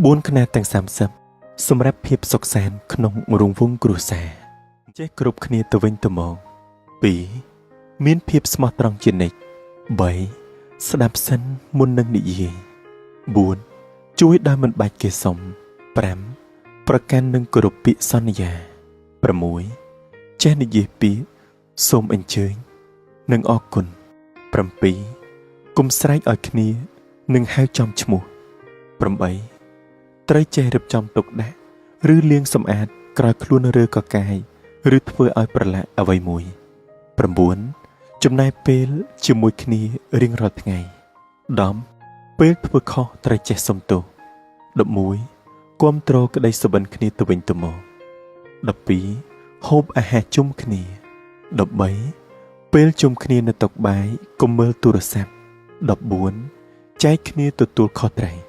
ក្បួនខ្នាតទាំង30សម្រាប់ភាពសុខសាន្តក្នុងរង្វង់គ្រួសារចេះគ្រប់គ្នាទៅវិញទៅមក2មានភាពស្មោះត្រង់ជានិច្ច3ស្ដាប់សិនមុននឹងនិយាយ4ជួយដោយមិនបាច់គេសុំ5ប្រកាន់នឹងគោរពពាក្យសន្យា6ចេះនិយាយពាក្យសូមអញ្ជើញនិងអរគុណ7កុំស្រែកឲ្យគ្នានិងហៅចំឈ្មោះ8ត្រូវចេះរៀបចំទុកដាក់ឬលាងសម្អាតក្រោយខ្លួនរើកកាយឬធ្វើឲ្យប្រឡាក់អ្វីមួយ9ចំណាយពេលជាមួយគ្នារៀងរាល់ថ្ងៃ10ពេលធ្វើខុសត្រូវចេះសុំទោស11គាំទ្រក្តីសុបិនគ្នាទៅវិញទៅមក12ហូបអាហារជុំគ្នា13ពេលជុំគ្នានៅតុបាយកុំមើលទូរស័ព្ទ14ចែកគ្នាទទួលខុសត្រូវ15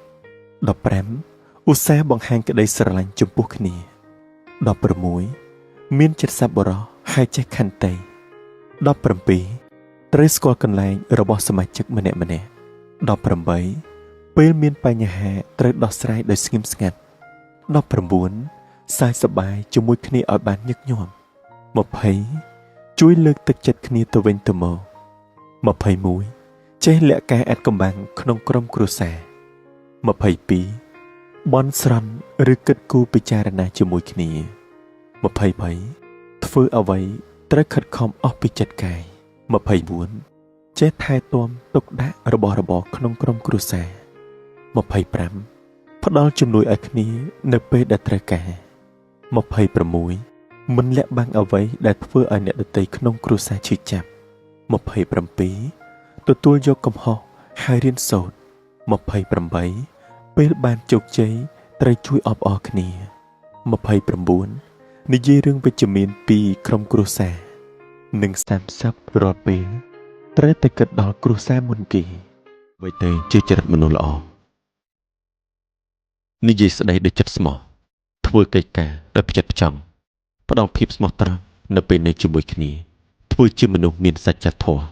ឧស្សាហ៍បង្ហាញក្តីស្រឡាញ់ចំពោះគ្នា16មានចិត្តសប្បុរសហើយចេះខន្តី17ត្រូវស្គាល់កន្លែងរបស់សមាជិកម្នាក់18ពេលមានបញ្ហាត្រូវដោះស្រាយដោយស្ងៀមស្ងាត់19សើចសប្បាយជាមួយគ្នាឲ្យបានញឹកញាប់20ជួយលើកទឹកចិត្តគ្នាទៅវិញទៅមក21ចេះលាក់ការអាត់កំបាំងក្នុងក្រុមគ្រួសារ22បន់ស្រន់ឬគិតគូរពិចារណាជាមួយគ្នា23ធ្វើអ្វីត្រូវខិតខំអស់ពីចិត្តកាយ24ចេះថែទាំទុកដាក់របស់របរក្នុងក្រុមគ្រួសារ25ផ្ដល់ជំនួយឲ្យគ្នានៅពេលដែលត្រូវការ26មិនលាក់បាំងអ្វីដែលធ្វើឲ្យអ្នកដទៃក្នុងគ្រួសារឈឺចាប់27ទទួលយកកំហុសហើយរៀនសូត្រ28ពេលបានជោគជ័យត្រូវជួយអបអរគ្នា29និយាយរឿងវិជ្ជមានពីក្រុមគ្រួសារនិង30រាល់ពេលត្រូវតែគិតដល់គ្រួសារមុនគេអ្វីទៅជាចរិតមនុស្សល្អនិយាយស្ដីដោយចិត្តស្មោះធ្វើកិច្ចការដោយផ្ចិតផ្ចង់ផ្ដល់ភាពស្មោះត្រង់នៅពេលនៅជាមួយគ្នាធ្វើជាមនុស្សមានសច្ចធម៌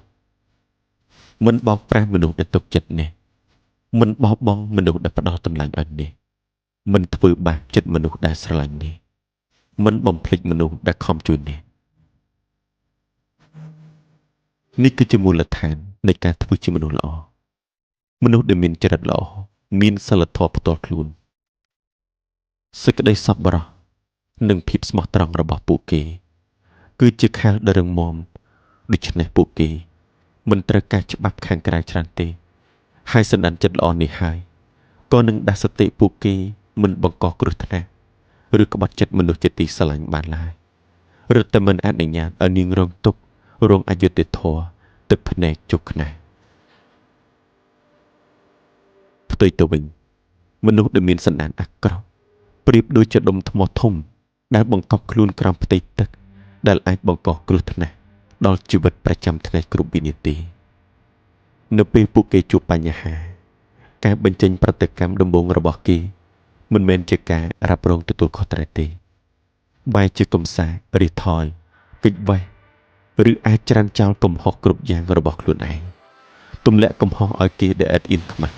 មិនបោកប្រាស់មនុស្សដែលទុកចិត្តនេះមិនបោះបង់មនុស្សដែលផ្ដល់តម្លៃឲ្យនេះមិនធ្វើបាបចិត្តមនុស្សដែលស្រឡាញ់នេះមិនបំភ្លេចមនុស្សដែលខំជួយនេះនេះគឺជាមូលដ្ឋាននៃការធ្វើជាមនុស្សល្អមនុស្សដែលមានចរិតល្អមានសីលធម៌ផ្ទាល់ខ្លួនសេចក្តីសប្បុរសនិងភាពស្មោះត្រង់របស់ពួកគេគឺជាខែលដ៏រឹងមាំដូច្នេះពួកគេមិនត្រូវការច្បាប់ខាងក្រៅច្រើនទេហើយសន្តានចិត្តល្អនេះហើយក៏នឹងដាស់សតិពួកគេមិនបង្កគ្រោះថ្នាក់ឬក្បត់ចិត្តមនុស្សជាទីស្រឡាញ់បានឡើយរឹតតែមិនអនុញ្ញាតឲ្យនាងរងទុក្ខរងអយុត្តិធម៌ទឹកភ្នែកជោគខ្នះផ្ទុយទៅវិញមនុស្សដែលមានសន្តានអាក្រក់ប្រៀបដូចជាដុំថ្មធំដែលបង្កប់ខ្លួនក្រោមផ្ទៃទឹកដែលអាចបង្កគ្រោះថ្នាក់ដល់ជីវិតប្រចាំថ្ងៃគ្រប់វិនាទីនៅពេលពួកគេជួបបញ្ហាការបញ្ចេញប្រតិកម្មដំបូងរបស់គេមិនមែនជាការរ៉ាប់រងទទួលខុសត្រូវទេបែរជាកំសារិះថយគេចវេះឬអាចច្រានចោលកំហុសគ្រប់យ៉ាងរបស់ខ្លួនឯងទម្លាក់កំហុសឲ្យគេដែលឥតអៀនខ្មាស់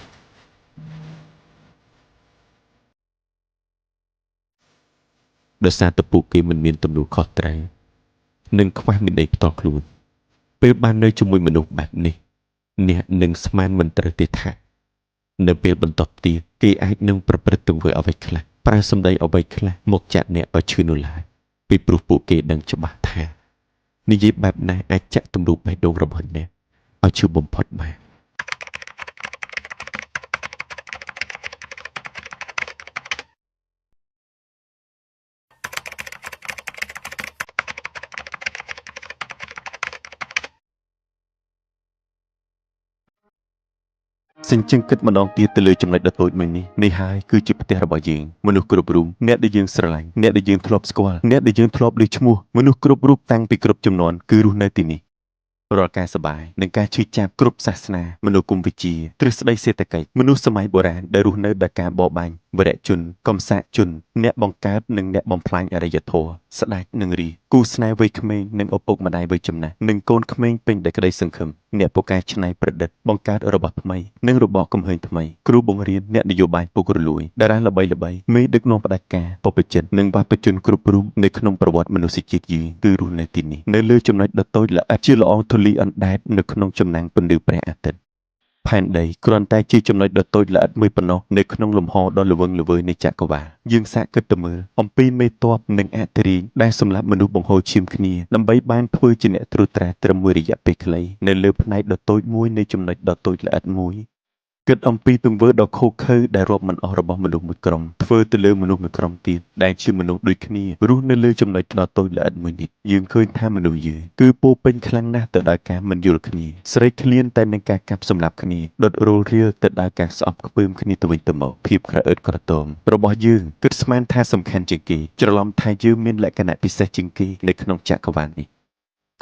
ដោយសារតែពួកគេមិនមានទំនួលខុសត្រូវនិងខ្វះវិន័យផ្ទាល់ខ្លួនពេលបាននៅជាមួយមនុស្សបែបនេះអ្នកនឹងស្មានមិនត្រូវទេថានៅពេលបន្ទាប់ទៀតគេអាចនឹងប្រព្រឹត្តទង្វើអ្វីខ្លះប្រើសម្ដីអ្វីខ្លះមកចាក់អ្នកឲ្យឈឺនោះឡើយពីព្រោះពួកគេដឹងច្បាស់ថានិយាយបែបណាអាចចាក់ទម្រង់បេះដូងរបស់អ្នកឲ្យឈឺបំផុតបានសិញ្ជឹងគិតម្ដងទៀតទៅលើចំណុចដ៏តូចមួយនេះហើយគឺជាផ្ទះរបស់យើងមនុស្សគ្រប់រូបអ្នកដែលយើងស្រឡាញ់អ្នកដែលយើងធ្លាប់ស្គាល់អ្នកដែលយើងធ្លាប់ឮឈ្មោះមនុស្សគ្រប់រូបតាំងពីគ្រប់ជំនាន់គឺរស់នៅទីនេះរាល់ការសប្បាយនិងការឈឺចាប់គ្រប់សាសនាមនុស្សគុំវិជាទ្រឹស្ដីសេដ្ឋកិច្ចមនុស្សសម័យបុរាណដែលរស់នៅដោយការបរបាញ់ វរៈជនកំសាកជនអ្នកបង្កើតនិងអ្នកបំផ្លាញអរិយធម៌ស្ដេចនិងរីគូស្នេហ៍វ័យក្មេងនិងឪពុកម្ដាយវ័យចំណាស់និងកូនក្មេងពេញដោយក្តីសង្ឃឹមអ្នកពូកែច្នៃប្រឌិតបង្កើតរបស់ថ្មីនិងរបបកំហើញថ្មីគ្រូបង្រៀនអ្នកនយោបាយពុករលួយតារាល្បីៗមេដឹកនាំផ្ដាច់ការបព្វជិតនិងបាបជនគ្រប់រូបនៅក្នុងប្រវត្តិមនុស្សជាតិយើងគឺរស់នៅទីនេះនៅលើចំណុចដ៏តូចល្អិតជាល្អងធូលីអណ្ដែតនៅក្នុងចំណងពន្លឺព្រះអាទិត្យផែនដីគ្រាន់តែជាចំណុចដ៏តូចល្អិតមួយប៉ុណ្ណោះនៅក្នុងលំហដ៏ល្វឹងល្វើយនៃចក្រវាឡយើងសាកគិតទៅមើលអំពីមេតបនិងអធិរាជដែលសម្លាប់មនុស្សបង្ហូរឈាមគ្នាដើម្បីបានធ្វើជាអ្នកត្រួតត្រាត្រឹមមួយរយៈពេលខ្លីនៅលើផ្នែកដ៏តូចមួយនៃចំណុចដ៏តូចល្អិតមួយគិតអំពីទង្វើដ៏ឃោរឃៅដែលរាប់មិនអស់របស់មនុស្សមួយក្រុមធ្វើទៅលើមនុស្សមួយក្រុមទៀតដែលជាមនុស្សដូចគ្នារស់នៅលើចំណុចដ៏តូចល្អិតមួយនេះយើងឃើញថាមនុស្សយើងគឺពោពេញខ្លាំងណាស់ទៅដោយការមិនយល់គ្នាស្រេកឃ្លានតែនឹងការកាប់សម្លាប់គ្នាដុតរលរាលទៅដោយការស្អប់ខ្ពើមគ្នាទៅវិញទៅមកភាពក្រអឺតក្រទមរបស់យើងគិតស្មានថាសំខាន់ជាងគេច្រឡំថាយើងមានលក្ខណៈពិសេសជាងគេនៅក្នុងចក្រវាឡនេះ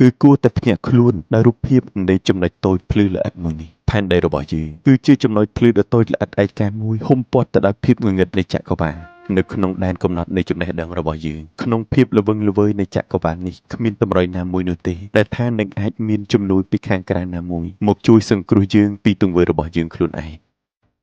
គឺគួរតែភ្ញាក់ខ្លួនដោយរូបភាពនៃចំណុចតូចភ្លឺល្អិតមួយនេះផែនដីរបស់យើងគឺជាចំណុចភ្លឺដ៏តូចល្អិតឯកាមួយហ៊ុំព័ទ្ធទៅដោយភាពងងឹតនៃចក្រវាឡនៅក្នុងដែនកំណត់នៃចំណេះដឹងរបស់យើងក្នុងភាពល្វឹងល្វើយនៃចក្រវាឡនេះគ្មានតម្រុយណាមួយនោះទេដែលថានឹងអាចមានជំនួយពីខាងក្រៅណាមួយមកជួយសង្គ្រោះយើងពីទង្វើរបស់យើងខ្លួនឯង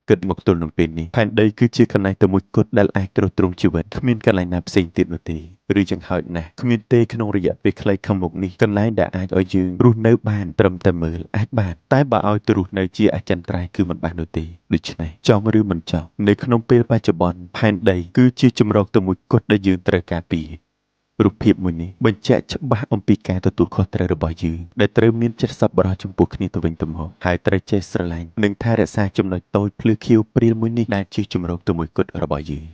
គិតមកទល់នឹងពេលនេះផែនដីគឺជាកន្លែងតែមួយគត់ដែលអាចទ្រទ្រង់ជីវិតគ្មានកន្លែងណាផ្សេងទៀតនោះទេឬយ៉ាងហោចណាស់គ្មានទេក្នុងរយៈពេលខ្លីខាងមុខនេះកន្លែងដែលអាចឲ្យយើងរស់នៅបានត្រឹមតែមើលអាចបានតែបើឲ្យទៅរស់នៅជាអចិន្ត្រៃយ៍គឺមិនបាននោះទេដូច្នេះចង់ឬមិនចង់នៅក្នុងពេលបច្ចុប្បន្នផែនដីគឺជាជំរកតែមួយគត់ដែលយើងត្រូវការពាររូបភាពមួយនេះបញ្ជាក់ច្បាស់អំពីការទទួលខុសត្រូវរបស់យើងដែលត្រូវមានចិត្តសប្បុរសចំពោះគ្នាទៅវិញទៅមកហើយត្រូវចេះស្រឡាញ់និងថែរក្សាចំណុចតូចភ្លឺខៀវព្រាលមួយនេះដែលជាជំរកតែមួយគត់របស់យើង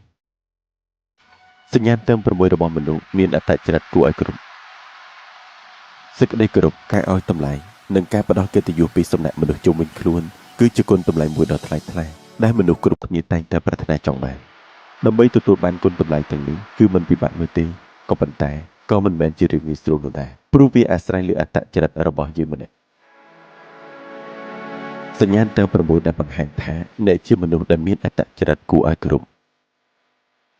សញ្ញាទិម6របស់មនុស្សមានអត្តចរិតគួរឲ្យគោរពសេចក្តីគោរពការឲ្យតម្លៃនិងការផ្ដល់កិត្តិយសពីសំណាក់មនុស្សជុំវិញខ្លួនគឺជាគុណតម្លៃមួយដ៏ថ្លៃថ្លាដែលមនុស្សគ្រប់គ្នាតែងតែប្រាថ្នាចង់បានដើម្បីទទួលបានគុណតម្លៃទាំងនេះគឺមិនពិបាកនោះទេក៏ប៉ុន្តែក៏មិនមែនជារឿងងាយស្រួលនោះដែរព្រោះវាអាស្រ័យលើអត្តចរិតរបស់យើងម្នាក់សញ្ញាទិម6ដែលបង្ហាញថាអ្នកជាមនុស្សដែលមានអត្តចរិតគួរឲ្យគោរព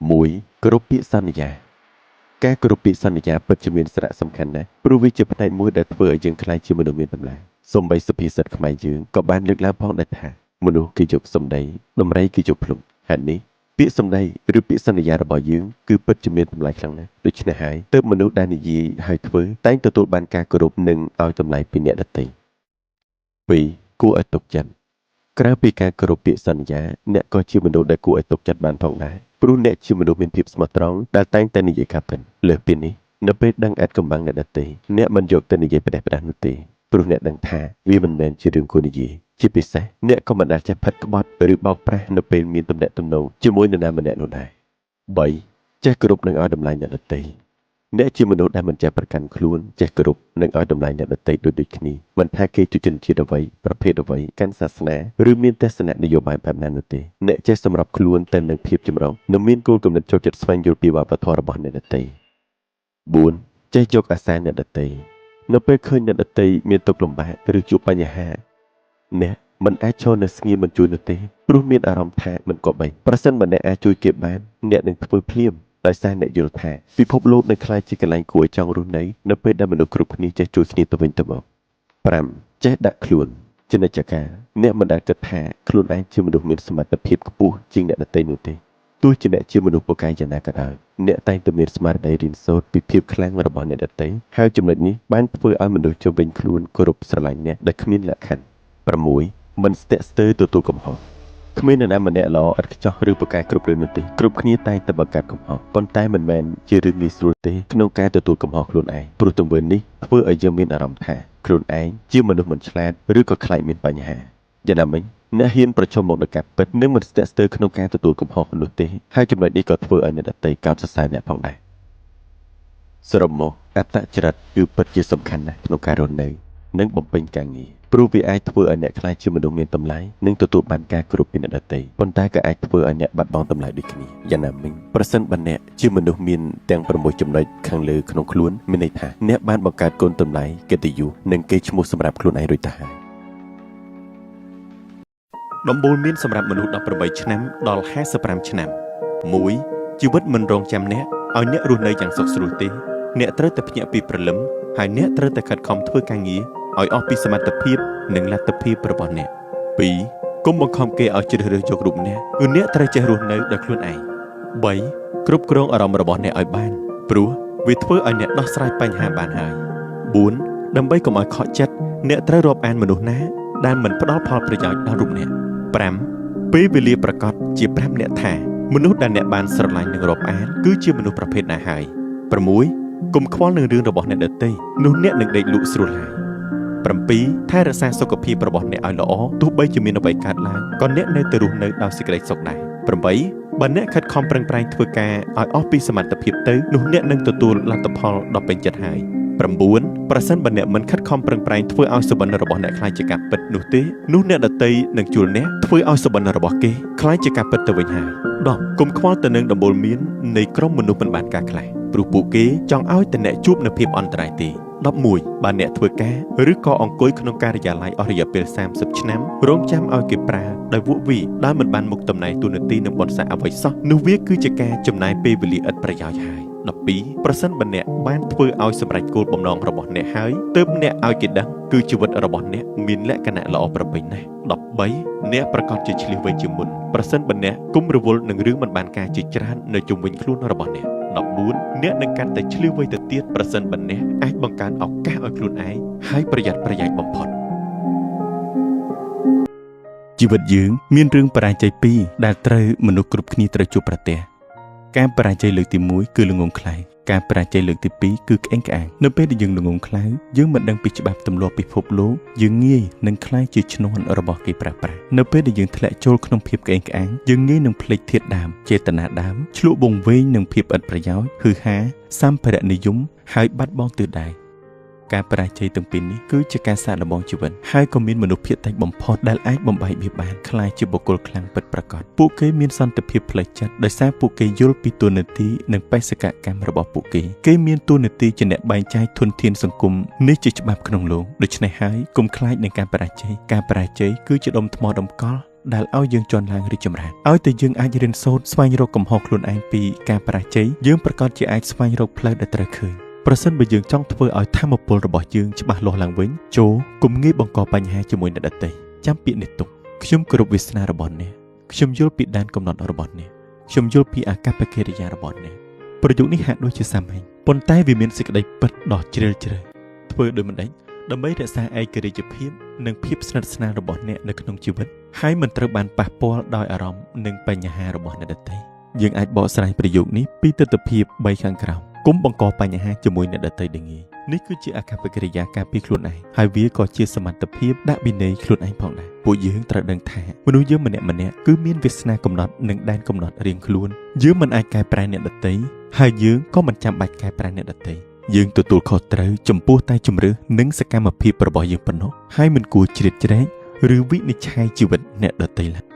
1. គោរពពាក្យសន្យាការគោរពពាក្យសន្យាពិតជាមានសារៈសំខាន់ណាស់ព្រោះវាជាផ្នែកមួយដែលធ្វើឲ្យយើងក្លាយជាមនុស្សមានតម្លៃសូម្បីសុភាសិតខ្មែរយើងក៏បានលើកឡើងផងដែរថាមនុស្សគេយកសម្ដីដំរីគេយកភ្លុកហេតុនេះពាក្យសម្ដីឬពាក្យសន្យារបស់យើងគឺពិតជាមានតម្លៃខ្លាំងណាស់ដូច្នេះហើយទើបមនុស្សដែលនិយាយហើយធ្វើតែងទទួលបានការគោរពនិងឲ្យតម្លៃពីអ្នកដទៃ 2. គួរឲ្យទុកចិត្តក្រៅពីការគោរពពាក្យសន្យាអ្នកក៏ជាមនុស្សដែលគួរឲ្យទុកចិត្តបានផងដែរព្រោះអ្នកជាមនុស្សមានភាពស្មោះត្រង់ដែលតែងតែនិយាយការពិតលើសពីនេះនៅពេលដឹងអាចកំបាំងអ្នកដទៃអ្នកមិនយកទៅនិយាយផ្ដេសផ្ដាសនោះទេព្រោះអ្នកដឹងថាវាមិនមែនជារឿងគួរនិយាយជាពិសេសអ្នកក៏មិនដែលចេះផិតក្បត់ឬបោកប្រាស់នៅពេលមានទំនាក់ទំនងជាមួយនរណាម្នាក់នោះដែរ 3. ចេះគោរពនិងឲ្យតម្លៃអ្នកដទៃអ្នកជាមនុស្សដែលមិនចេះប្រកាន់ខ្លួនចេះគោរពនិងឲ្យតម្លៃអ្នកដទៃដូចគ្នាមិនថាគេជាជនជាតិអ្វីប្រភេទអ្វីកាន់សាសនាឬមានទស្សនៈនយោបាយបែបណានោះទេអ្នកចេះសម្របខ្លួនទៅនឹងភាពចម្រុះនិងមានគោលគំនិតចូលចិត្តស្វែងយល់ពីវប្បធម៌របស់អ្នកដទៃ 4. ចេះយកអាសារអ្នកដទៃនៅពេលឃើញអ្នកដទៃមានទុក្ខលំបាកឬជួបបញ្ហាអ្នកមិនអាចឈរនៅស្ងៀមមិនជួយនោះទេព្រោះមានអារម្មណ៍ថាមិនគប្បីប្រសិនបើអ្នកអាចជួយគេបានអ្នកនឹងធ្វើភ្លាមដោយសារអ្នកយល់ថាពិភពលោកនឹងក្លាយជាកន្លែងគួរឲ្យចង់រស់នៅពេលដែលមនុស្សគ្រប់គ្នាចេះជួយគ្នាទៅវិញទៅមក 5. ចេះដាក់ខ្លួនជានិច្ចកាលអ្នកមិនដែលគិតថាខ្លួនឯងជាមនុស្សមានសមត្ថភាពខ្ពស់ជាងអ្នកដទៃនោះទេទោះជាអ្នកជាមនុស្សពូកែយ៉ាងណាក៏ដោយអ្នកតែងតែមានស្មារតីរៀនសូត្រពីភាពខ្លាំងរបស់អ្នកដទៃហើយចំណុចនេះបានធ្វើឲ្យមនុស្សជុំវិញខ្លួនគោរពស្រឡាញ់អ្នកដែលគ្មានលក្ខខណ្ឌ 6. មិនស្ទាក់ស្ទើរទទួលកំហុសគ្មាននរណាម្នាក់ល្អឥតខ្ចោះឬពូកែគ្រប់រឿងនោះទេគ្រប់គ្នាតែងតែបង្កើតកំហុសប៉ុន្តែមិនមែនជារឿងងាយស្រួលទេក្នុងការទទួលកំហុសខ្លួនឯងព្រោះទង្វើនេះធ្វើឲ្យយើងមានអារម្មណ៍ថាខ្លួនឯងជាមនុស្សមិនឆ្លាតឬក៏ខ្លាចមានបញ្ហាយ៉ាងណាមិញអ្នកហ៊ានប្រឈមមុខនឹងការពិតនិងមិនស្ទាក់ស្ទើរក្នុងការទទួលកំហុសនោះទេហើយចំណុចនេះក៏ធ្វើឲ្យអ្នកដទៃកោតសរសើរអ្នកផងដែរសរុបមកអត្តចរិតគឺពិតជាសំខាន់ណាស់ក្នុងការរស់នៅនិងបំពេញការងារព្រោះវាអាចធ្វើឲ្យអ្នកក្លាយជាមនុស្សមានតម្លៃនិងទទួលបានការគោរពពីអ្នកដទៃប៉ុន្តែក៏អាចធ្វើឲ្យអ្នកបាត់បង់តម្លៃដូចគ្នាយ៉ាងណាមិញប្រសិនបើអ្នកជាមនុស្សមានទាំង6ចំណុចខាងលើក្នុងខ្លួនមានន័យថាអ្នកបានបង្កើតគុណតម្លៃកិត្តិយសនិងកេរ្តិ៍ឈ្មោះសម្រាប់ខ្លួនឯងរួចទៅហើយ ដំបូលមានសម្រាប់មនុស្ស18ឆ្នាំដល់55ឆ្នាំមួយជីវិតមិនរងចាំអ្នកឲ្យអ្នករស់នៅយ៉ាងសុខស្រួលទេអ្នកត្រូវតែភ្ញាក់ពីព្រលឹមហើយអ្នកត្រូវតែខិតខំធ្វើការងារឲ្យអស់ពីសមត្ថភាពនិងលទ្ធភាពរបស់អ្នក 2. កុំបង្ខំគេឲ្យជ្រើសរើសយករូបអ្នកគឺអ្នកត្រូវចេះរស់នៅដោយខ្លួនឯង 3. គ្រប់គ្រងអារម្មណ៍របស់អ្នកឲ្យបានព្រោះវាធ្វើឲ្យអ្នកដោះស្រាយបញ្ហាបានហើយ 4. ដើម្បីកុំឲ្យខកចិត្តអ្នកត្រូវរាប់អានមនុស្សណាដែលមិនផ្ដល់ផលប្រយោជន៍ដល់រូបអ្នក 5. ពេលវេលាប្រកាសជាប្រាប់អ្នកថាមនុស្សដែលអ្នកបានស្រឡាញ់និងរាប់អានគឺជាមនុស្សប្រភេទណាហើយ 6. កុំខ្វល់នឹងរឿងរបស់អ្នកដទៃនោះអ្នកនឹងដេកលក់ស្រួលហើយ 7. ថែរក្សាសុខភាពរបស់អ្នកឲ្យល្អទោះបីជាមានអ្វីកើតឡើងក៏អ្នកនៅតែរស់នៅដោយសេចក្តីសុខដែរ 8. បើអ្នកខិតខំប្រឹងប្រែងធ្វើការឲ្យអស់ពីសមត្ថភាពទៅនោះអ្នកនឹងទទួលលទ្ធផលដ៏ពេញចិត្តហើយ 9. ប្រសិនបើអ្នកមិនខិតខំប្រឹងប្រែងធ្វើឲ្យសុបិនរបស់អ្នកខ្លាចជាការពិតនោះទេនោះអ្នកដទៃនឹងជួលអ្នកធ្វើឲ្យសុបិនរបស់គេខ្លាចជាការពិតទៅវិញហើយ 10. កុំខ្វល់ទៅនឹងដំបូលមាននៃក្រុមមនុស្សមិនបានការខ្លះព្រោះពួកគេចង់ឲ្យតែអ្នកជួបនៅភាពអន្តរាយទេ 11. បើអ្នកធ្វើការឬក៏អង្គុយក្នុងការិយាល័យអស់រយៈពេល30ឆ្នាំរងចាំឲ្យគេប្រើដោយវក់វីដែលមិនបានមុខតំណែងទូនាទីនឹងបនសាអ្វីសោះនោះវាគឺជាការចំណាយពេលវេលាឥតប្រយោជន៍ហើយ 12. ប្រសិនបើអ្នកបានធ្វើឲ្យសម្រេចគោលបំណងរបស់អ្នកហើយទើបអ្នកឲ្យគេដឹងគឺជីវិតរបស់អ្នកមានលក្ខណៈល្អប្រពៃណាស់ 13. អ្នកប្រកាសជាឆ្លៀសវៃជាមុនប្រសិនបើអ្នកគុំរវល់នឹងរឿងមិនបានការជាច្រើននៅជុំវិញខ្លួនរបស់អ្នក 14. អ្នកនឹងកាន់តែឆ្លៀសវៃទៅទៀតប្រសិនបើអ្នកអាចបង្កើនឱកាសឲ្យខ្លួនឯងហើយប្រយ័ត្នប្រយែងបំផុតជីវិតយើងមានរឿងបរាជ័យពីរដែលត្រូវមនុស្សគ្រប់គ្នាត្រូវជួបប្រទះការបរាជ័យលើកទី1គឺល្ងងខ្លៅការបរាជ័យលើកទី2គឺក្អេងក្អាងនៅពេលដែលយើងល្ងងខ្លៅយើងមិនដឹងពីច្បាប់ទម្លាប់ពិភពលោកយើងងាយនឹងក្លាយជាឈ្នន់របស់គេប្រើប្រាស់នៅពេលដែលយើងធ្លាក់ចូលក្នុងភាពក្អេងក្អាងយើងងាយនឹងភ្លេចធាតុដើមចេតនាដើមឆ្លក់វង្វេងនឹងភាពឥតប្រយោជន៍ហឺហាសម្ភារៈនិយមហើយបាត់បង់ទិសដៅការបរាជ័យទាំងពីរនេះគឺជាការសាកល្បងជីវិតហើយក៏មានមនុស្សភាគតិចបំផុតដែលអាចបំបែកវាបានខ្លាយជាបុគ្គលខ្លាំងពិតប្រាកដពួកគេមានសន្តិភាពផ្លូវចិត្តដោយសារពួកគេយល់ពីតួនាទីនិងបេសកកម្មរបស់ពួកគេមានតួនាទីជាអ្នកបែងចែកធនធានសង្គមនេះជាច្បាប់ក្នុងលោកដូច្នេះហើយកុំខ្លាចនឹងការបរាជ័យគឺជាដុំថ្មដុំកល់ដែលឲ្យយើងជន់ឡើងរីកចម្រើនឲ្យតែយើងអាចរៀនសូត្រស្វែងរកកំហុសខ្លួនឯងពីការបរាជ័យយើងប្រកាសជាអាចស្វែងរកផ្លូវដែលត្រូវឃើញប្រសិនបើយើងចង់ធ្វើឲ្យធម៌ពលរបស់យើងច្បាស់លាស់ឡើងវិញចូលកុំងាយបង្កបញ្ហាជាមួយអ្នកដទៃចាំពាក្យនេះទុកខ្ញុំគោរពវាសនារបស់អ្នកខ្ញុំយល់ពីដែនកំណត់របស់អ្នកខ្ញុំយល់ពីអាកប្បកិរិយារបស់អ្នកប្រយោគនេះហាក់ដូចជាសាមញ្ញប៉ុន្តែវាមានសេចក្តីពិតដ៏ជ្រាលជ្រៅធ្វើដោយមិនដេញដើម្បីរក្សាឯករាជ្យភាពនិងភាពស្និទ្ធស្នាលរបស់អ្នកនៅក្នុងជីវិតហើយមិនត្រូវបានប៉ះពាល់ដោយអារម្មណ៍និងបញ្ហារបស់អ្នកដទៃយើងអាចបកស្រាយប្រយោគនេះពីទិដ្ឋភាព3ខាងក្រោមគុំបង្កបញ្ហាជាមួយអ្នកដទៃដែលងាយនេះគឺជាអាកប្បកិរិយាការពារខ្លួនឯងហើយវាក៏ជាសមត្ថភាពដាក់វិន័យខ្លួនឯងផងដែរពួកយើងត្រូវដឹងថាមនុស្សយើងម្នាក់គឺមានវាសនាកំណត់និងដែនកំណត់រៀងខ្លួនយើងមិនអាចកែប្រែអ្នកដទៃហើយយើងក៏មិនចាំបាច់កែប្រែអ្នកដទៃយើងទទួលខុសត្រូវចំពោះតែជំរឿសនិងសកម្មភាពរបស់យើងប៉ុណ្ណោះហើយមិនគួរជ្រៀតជ្រែកឬវិនិច្ឆ័យជីវិតអ្នកដទៃឡើយ